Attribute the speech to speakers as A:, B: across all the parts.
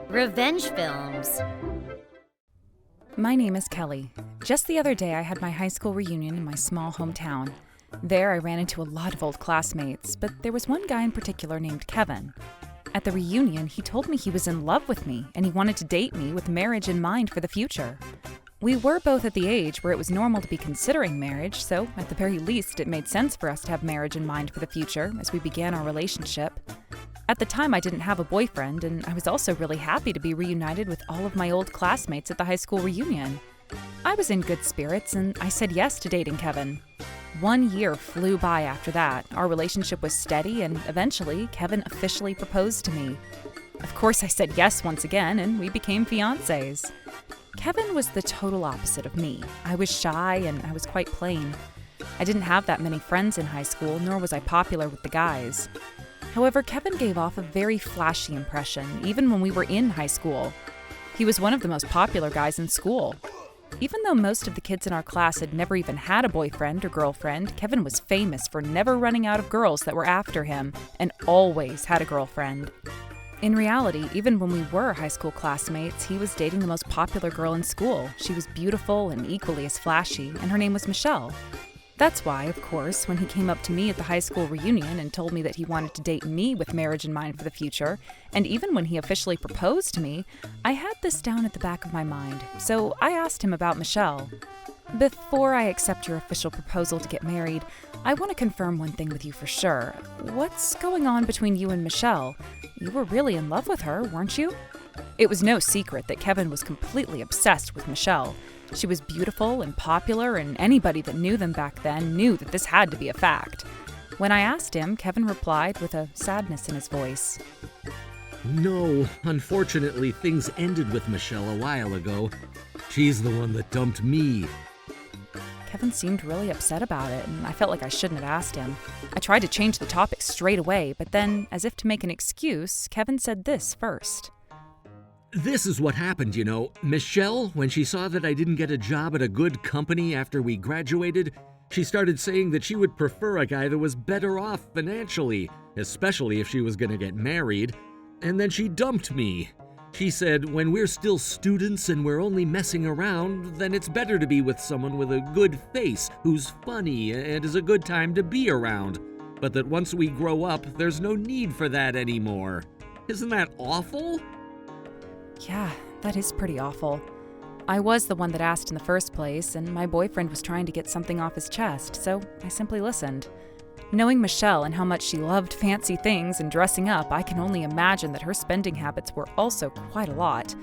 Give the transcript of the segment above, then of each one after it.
A: Revenge films.
B: My name is Kelly. Just the other day, I had my high school reunion in my small hometown. There, I ran into a lot of old classmates, but there was one guy in particular named Kevin. At the reunion, he told me he was in love with me and he wanted to date me with marriage in mind for the future. We were both at the age where it was normal to be considering marriage, so at the very least, it made sense for us to have marriage in mind for the future as we began our relationship. At the time, I didn't have a boyfriend, and I was also really happy to be reunited with all of my old classmates at the high school reunion. I was in good spirits, and I said yes to dating Kevin. 1 year flew by after that. Our relationship was steady, and eventually, Kevin officially proposed to me. Of course, I said yes once again, and we became fiancés. Kevin was the total opposite of me. I was shy, and I was quite plain. I didn't have that many friends in high school, nor was I popular with the guys. However, Kevin gave off a very flashy impression, even when we were in high school. He was one of the most popular guys in school. Even though most of the kids in our class had never even had a boyfriend or girlfriend, Kevin was famous for never running out of girls that were after him, and always had a girlfriend. In reality, even when we were high school classmates, he was dating the most popular girl in school. She was beautiful and equally as flashy, and her name was Michelle. That's why, of course, when he came up to me at the high school reunion and told me that he wanted to date me with marriage in mind for the future, and even when he officially proposed to me, I had this down at the back of my mind, so I asked him about Michelle. Before I accept your official proposal to get married, I want to confirm one thing with you for sure. What's going on between you and Michelle? You were really in love with her, weren't you? It was no secret that Kevin was completely obsessed with Michelle. She was beautiful and popular, and anybody that knew them back then knew that this had to be a fact. When I asked him, Kevin replied with a sadness in his voice.
C: No, unfortunately, things ended with Michelle a while ago. She's the one that dumped me.
B: Kevin seemed really upset about it, and I felt like I shouldn't have asked him. I tried to change the topic straight away, but then, as if to make an excuse, Kevin said this first.
C: This is what happened, you know. Michelle, when she saw that I didn't get a job at a good company after we graduated, she started saying that she would prefer a guy that was better off financially, especially if she was going to get married. And then she dumped me. She said, when we're still students and we're only messing around, then it's better to be with someone with a good face, who's funny and is a good time to be around. But that once we grow up, there's no need for that anymore. Isn't that awful?
B: Yeah, that is pretty awful. I was the one that asked in the first place, and my boyfriend was trying to get something off his chest, so I simply listened. Knowing Michelle and how much she loved fancy things and dressing up, I can only imagine that her spending habits were also quite a lot.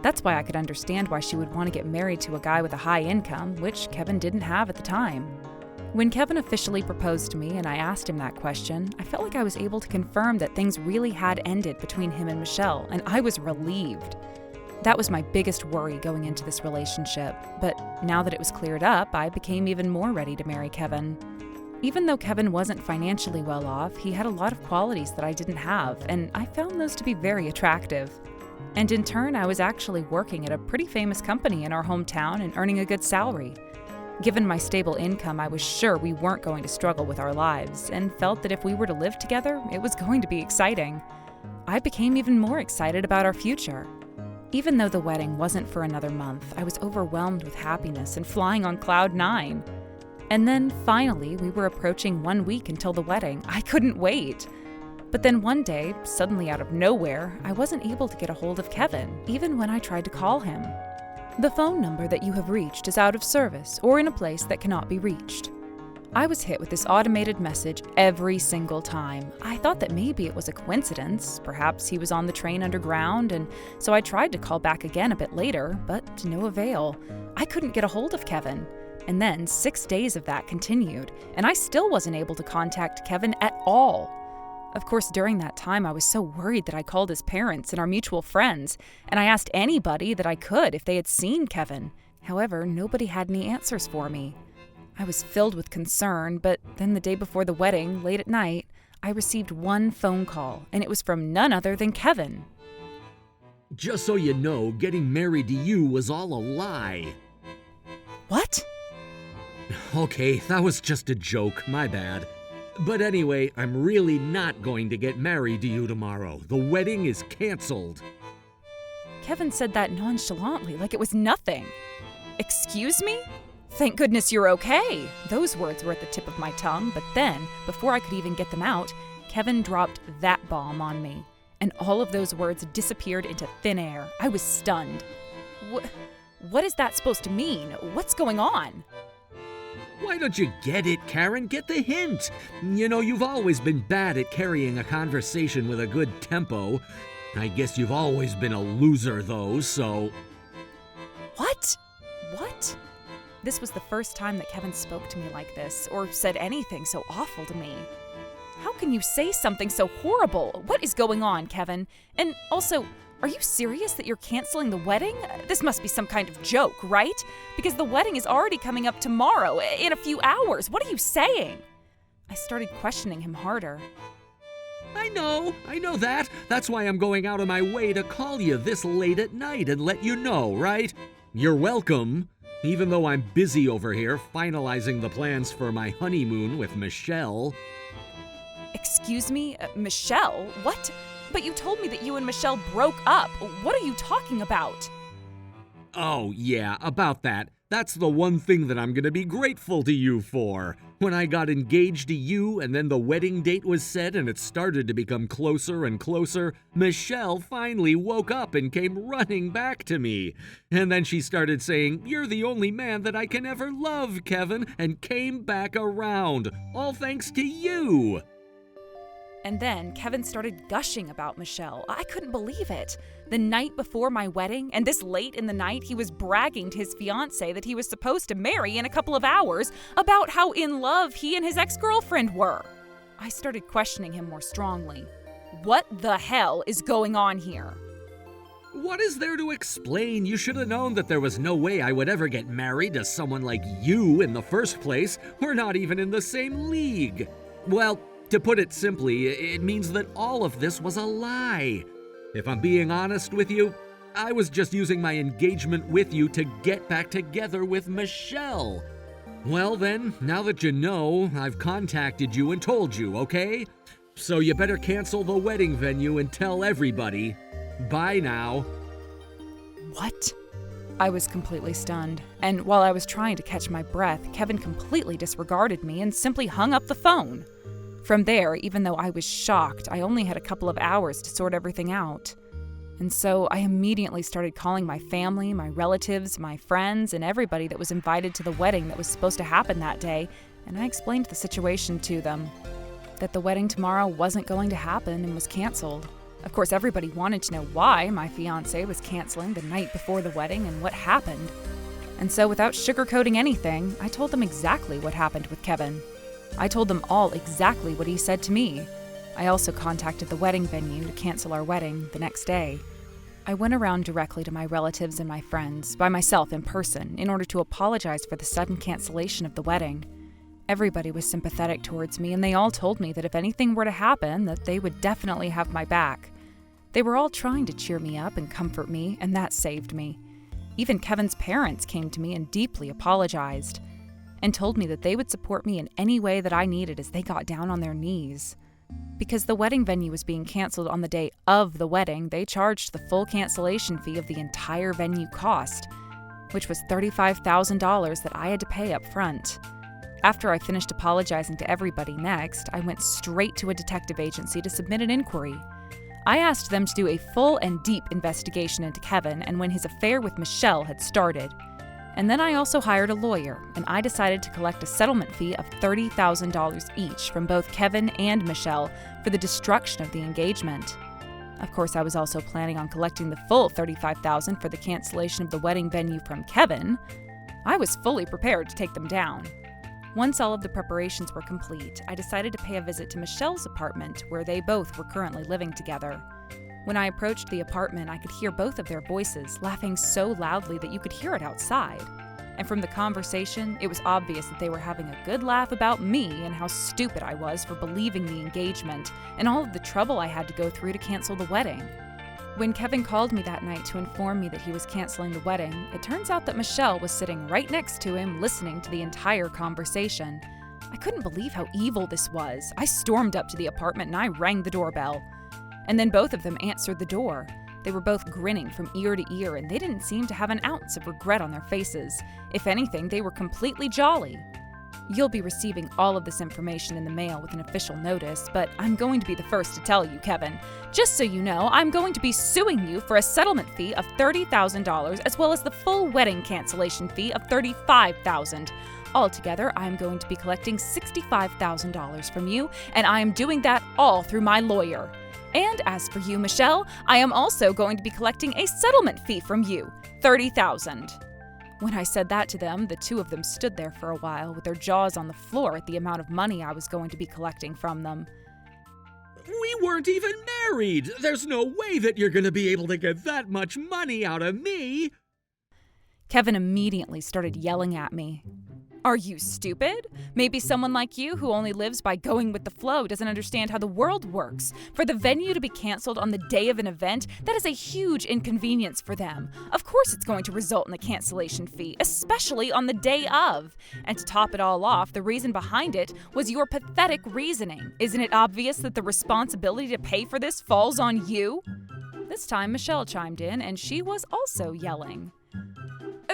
B: That's why I could understand why she would want to get married to a guy with a high income, which Kevin didn't have at the time. When Kevin officially proposed to me and I asked him that question, I felt like I was able to confirm that things really had ended between him and Michelle, and I was relieved. That was my biggest worry going into this relationship, but now that it was cleared up, I became even more ready to marry Kevin. Even though Kevin wasn't financially well off, he had a lot of qualities that I didn't have, and I found those to be very attractive. And in turn, I was actually working at a pretty famous company in our hometown and earning a good salary. Given my stable income, I was sure we weren't going to struggle with our lives, and felt that if we were to live together, it was going to be exciting. I became even more excited about our future. Even though the wedding wasn't for another month, I was overwhelmed with happiness and flying on cloud 9. And then, finally, we were approaching 1 week until the wedding. I couldn't wait. But then one day, suddenly out of nowhere, I wasn't able to get a hold of Kevin, even when I tried to call him. The phone number that you have reached is out of service or in a place that cannot be reached. I was hit with this automated message every single time. I thought that maybe it was a coincidence. Perhaps he was on the train underground, and so I tried to call back again a bit later, but to no avail. I couldn't get a hold of Kevin. And then 6 days of that continued, and I still wasn't able to contact Kevin at all. Of course, during that time, I was so worried that I called his parents and our mutual friends, and I asked anybody that I could if they had seen Kevin. However, nobody had any answers for me. I was filled with concern, but then the day before the wedding, late at night, I received one phone call, and it was from none other than Kevin.
C: Just so you know, getting married to you was all a lie.
B: What?
C: Okay, that was just a joke, my bad. But anyway, I'm really not going to get married to you tomorrow. The wedding is canceled.
B: Kevin said that nonchalantly, like it was nothing. Excuse me? Thank goodness you're okay. Those words were at the tip of my tongue, but then, before I could even get them out, Kevin dropped that bomb on me. And all of those words disappeared into thin air. I was stunned. What is that supposed to mean? What's going on?
C: Why don't you get it, Karen? Get the hint. You know, you've always been bad at carrying a conversation with a good tempo. I guess you've always been a loser, though, so...
B: What? This was the first time that Kevin spoke to me like this, or said anything so awful to me. How can you say something so horrible? What is going on, Kevin? And also, are you serious that you're canceling the wedding? This must be some kind of joke, right? Because the wedding is already coming up tomorrow, in a few hours. What are you saying? I started questioning him harder.
C: I know that. That's why I'm going out of my way to call you this late at night and let you know, right? You're welcome. Even though I'm busy over here finalizing the plans for my honeymoon with Michelle.
B: Excuse me, Michelle? What? But you told me that you and Michelle broke up. What are you talking about?
C: Oh, yeah, about that. That's the one thing that I'm gonna be grateful to you for. When I got engaged to you and then the wedding date was set and it started to become closer and closer, Michelle finally woke up and came running back to me. And then she started saying, "You're the only man that I can ever love, Kevin," and came back around. All thanks to you.
B: And then Kevin started gushing about Michelle. I couldn't believe it. The night before my wedding, and this late in the night, he was bragging to his fiancé that he was supposed to marry in a couple of hours about how in love he and his ex-girlfriend were. I started questioning him more strongly. What the hell is going on here?
C: What is there to explain? You should have known that there was no way I would ever get married to someone like you in the first place. We're not even in the same league. Well, to put it simply, it means that all of this was a lie. If I'm being honest with you, I was just using my engagement with you to get back together with Michelle. Well then, now that you know, I've contacted you and told you, okay? So you better cancel the wedding venue and tell everybody. Bye now.
B: What? I was completely stunned, and while I was trying to catch my breath, Kevin completely disregarded me and simply hung up the phone. From there, even though I was shocked, I only had a couple of hours to sort everything out. And so I immediately started calling my family, my relatives, my friends, and everybody that was invited to the wedding that was supposed to happen that day, and I explained the situation to them. That the wedding tomorrow wasn't going to happen and was canceled. Of course, everybody wanted to know why my fiancé was canceling the night before the wedding and what happened. And so without sugarcoating anything, I told them exactly what happened with Kevin. I told them all exactly what he said to me. I also contacted the wedding venue to cancel our wedding the next day. I went around directly to my relatives and my friends, by myself in person, in order to apologize for the sudden cancellation of the wedding. Everybody was sympathetic towards me, and they all told me that if anything were to happen, that they would definitely have my back. They were all trying to cheer me up and comfort me, and that saved me. Even Kevin's parents came to me and deeply apologized, and told me that they would support me in any way that I needed as they got down on their knees. Because the wedding venue was being canceled on the day of the wedding, they charged the full cancellation fee of the entire venue cost, which was $35,000 that I had to pay up front. After I finished apologizing to everybody next, I went straight to a detective agency to submit an inquiry. I asked them to do a full and deep investigation into Kevin and when his affair with Michelle had started. And then I also hired a lawyer, and I decided to collect a settlement fee of $30,000 each from both Kevin and Michelle for the destruction of the engagement. Of course, I was also planning on collecting the full $35,000 for the cancellation of the wedding venue from Kevin. I was fully prepared to take them down. Once all of the preparations were complete, I decided to pay a visit to Michelle's apartment, where they both were currently living together. When I approached the apartment, I could hear both of their voices, laughing so loudly that you could hear it outside. And from the conversation, it was obvious that they were having a good laugh about me and how stupid I was for believing the engagement and all of the trouble I had to go through to cancel the wedding. When Kevin called me that night to inform me that he was canceling the wedding, it turns out that Michelle was sitting right next to him listening to the entire conversation. I couldn't believe how evil this was. I stormed up to the apartment and I rang the doorbell. And then both of them answered the door. They were both grinning from ear to ear, and they didn't seem to have an ounce of regret on their faces. If anything, they were completely jolly. You'll be receiving all of this information in the mail with an official notice, but I'm going to be the first to tell you, Kevin. Just so you know, I'm going to be suing you for a settlement fee of $30,000 as well as the full wedding cancellation fee of $35,000. Altogether, I'm going to be collecting $65,000 from you, and I am doing that all through my lawyer. And as for you, Michelle, I am also going to be collecting a settlement fee from you, $30,000. When I said that to them, the two of them stood there for a while with their jaws on the floor at the amount of money I was going to be collecting from them.
C: We weren't even married! There's no way that you're gonna be able to get that much money out of me!
B: Kevin immediately started yelling at me. Are you stupid? Maybe someone like you who only lives by going with the flow doesn't understand how the world works. For the venue to be canceled on the day of an event, that is a huge inconvenience for them. Of course it's going to result in a cancellation fee, especially on the day of. And to top it all off, the reason behind it was your pathetic reasoning. Isn't it obvious that the responsibility to pay for this falls on you? This time Michelle chimed in, and she was also yelling.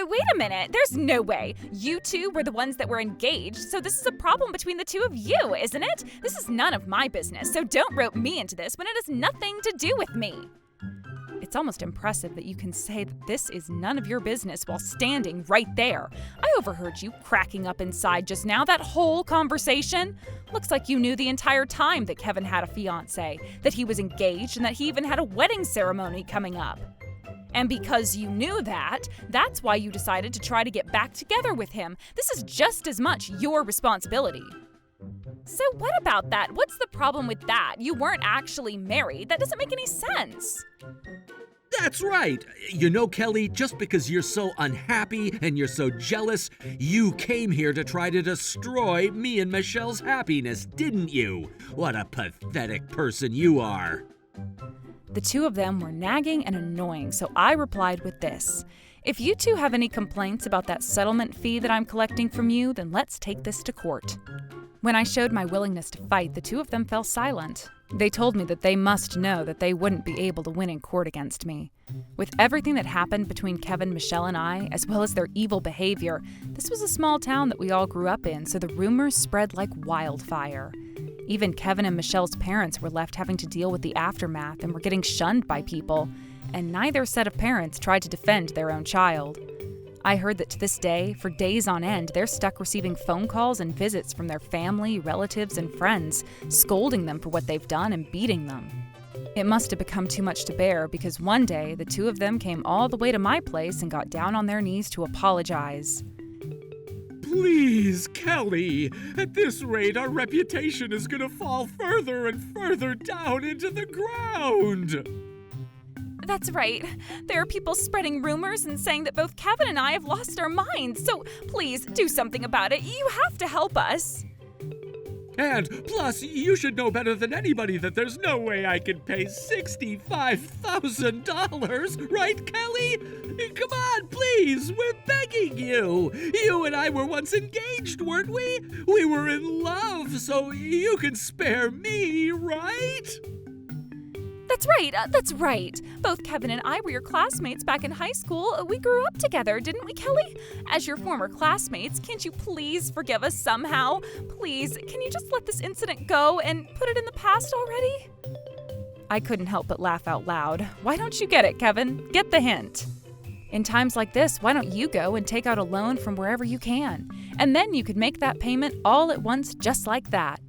B: Wait a minute, there's no way. You two were the ones that were engaged, so this is a problem between the two of you, isn't it? This is none of my business, so don't rope me into this when it has nothing to do with me. It's almost impressive that you can say that this is none of your business while standing right there. I overheard you cracking up inside just now, that whole conversation. Looks like you knew the entire time that Kevin had a fiancé, that he was engaged, and that he even had a wedding ceremony coming up. And because you knew that, that's why you decided to try to get back together with him. This is just as much your responsibility. So what about that? What's the problem with that? You weren't actually married. That doesn't make any sense.
C: That's right. You know, Kelly, just because you're so unhappy and you're so jealous, you came here to try to destroy me and Michelle's happiness, didn't you? What a pathetic person you are.
B: The two of them were nagging and annoying, so I replied with this. If you two have any complaints about that settlement fee that I'm collecting from you, then let's take this to court. When I showed my willingness to fight, the two of them fell silent. They told me that they must know that they wouldn't be able to win in court against me. With everything that happened between Kevin, Michelle, and I, as well as their evil behavior, this was a small town that we all grew up in, so the rumors spread like wildfire. Even Kevin and Michelle's parents were left having to deal with the aftermath and were getting shunned by people, and neither set of parents tried to defend their own child. I heard that to this day, for days on end, they're stuck receiving phone calls and visits from their family, relatives, and friends, scolding them for what they've done and beating them. It must have become too much to bear because one day, the two of them came all the way to my place and got down on their knees to apologize.
C: Please, Kelly, at this rate, our reputation is gonna fall further and further down into the ground.
B: That's right. There are people spreading rumors and saying that both Kevin and I have lost our minds, so please do something about it. You have to help us.
C: And plus, you should know better than anybody that there's no way I can pay $65,000, right, Kelly? Come on, please, we're begging you. You and I were once engaged, weren't we? We were in love, so you can spare me, right?
B: That's right. Both Kevin and I were your classmates back in high school. We grew up together, didn't we, Kelly? As your former classmates, can't you please forgive us somehow? Please, can you just let this incident go and put it in the past already? I couldn't help but laugh out loud. Why don't you get it, Kevin? Get the hint. In times like this, why don't you go and take out a loan from wherever you can? And then you could make that payment all at once just like that.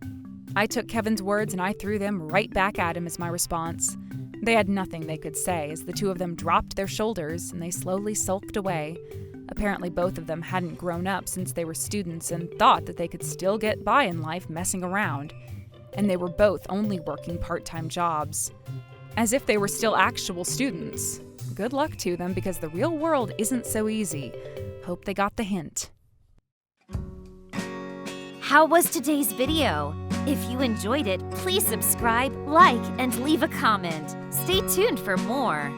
B: I took Kevin's words and I threw them right back at him as my response. They had nothing they could say as the two of them dropped their shoulders and they slowly sulked away. Apparently both of them hadn't grown up since they were students and thought that they could still get by in life messing around. And they were both only working part-time jobs. As if they were still actual students. Good luck to them because the real world isn't so easy. Hope they got the hint.
A: How was today's video? If you enjoyed it, please subscribe, like, and leave a comment. Stay tuned for more.